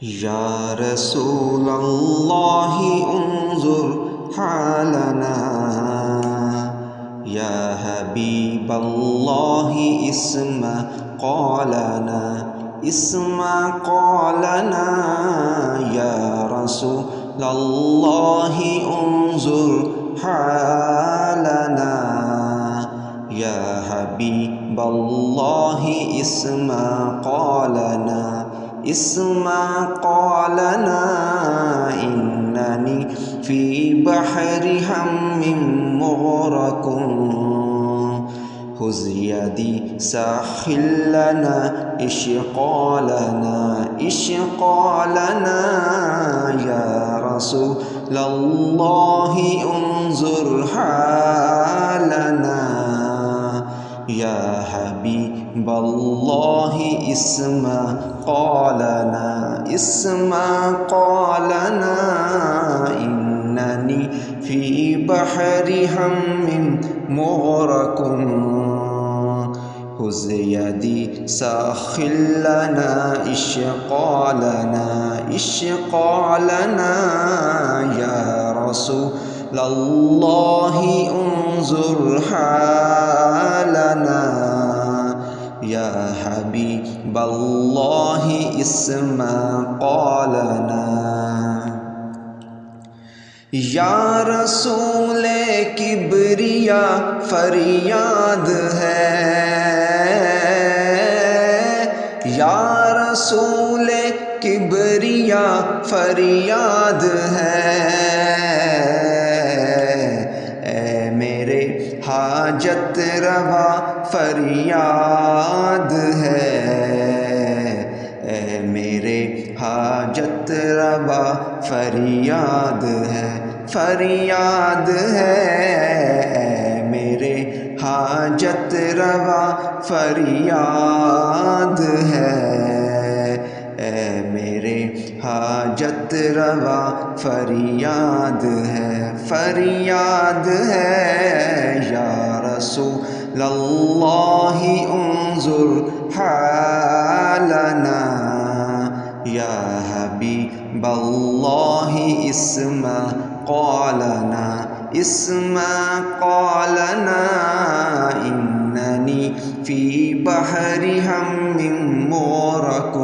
یا رسول اللہ انظر حالنا یا حبیب اللہ اسمع قولنا یا رسول اللہ انظر حالنا یا حبیب اللہ اسمع قولنا اننی فی بحر ہم مغرق خذ یدی ساخر لنا اشقالنا یا رسول اللہ انظر حالنا یا حبیب اللہ اسمع قولنا اننی فی بحر ہم مغرق خذ یدی ساخر لنا اشقالنا یا رسول اللہ انظر حالنا یا حبیب اللہ اسمع قولنا یا رسول کبریا فریاد ہے یا رسول کبریا فریاد ہے اے میرے حاجت روا فریاد ہے اے میرے حاجت روا فریاد ہے اے میرے حاجت روا فریاد ہے اے میرے حاجت روا فریاد ہے یا رسول اللہ انظر حالنا یا حبیب اللہ اسمع قولنا اننی فی بحر ہم مغرق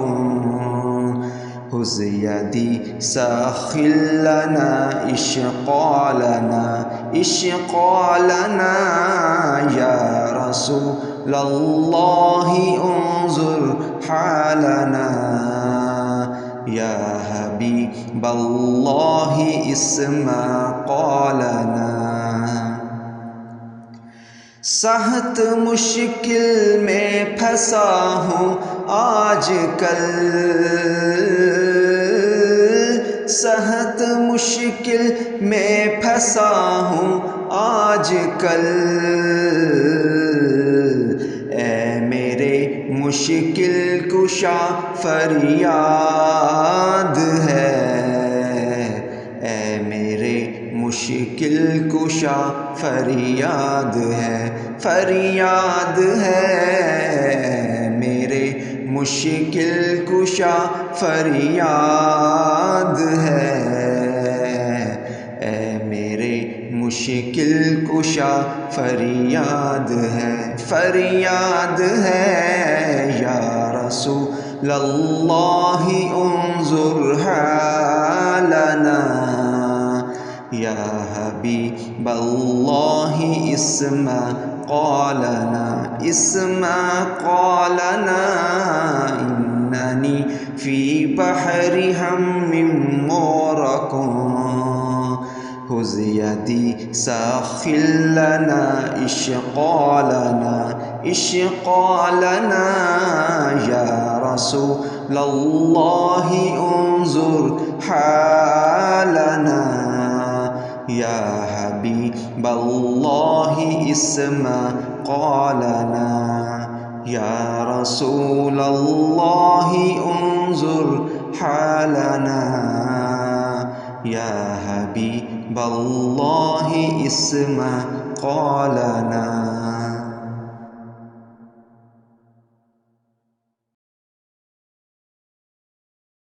خذ یدی ساخر لنا اشقالنا یا رسول اللہ انظر حالنا یا حبیب اللہ اسمع قولنا سخت مشکل میں پھنسا ہوں آج کل سخت مشکل میں پھنسا ہوں آج کل اے میرے مشکل کشا فریاد ہے اے میرے مشکل کشا فریاد ہے میرے مشکل کشا فریاد ہے اے میرے مشکل کشا فریاد ہے یا رسول اللہ انظر حالنا یا حبیب اللہ اسمع قولنا اننی فی بحر ہم مغرق خذ یدی ساخر لنا اشقالنا یا رسول اللہ انظر حالنا یا حبیب اللہ اسمع قولنا یا رسول اللہ انظر حالنا یا حبیب اللہ اسمع قولنا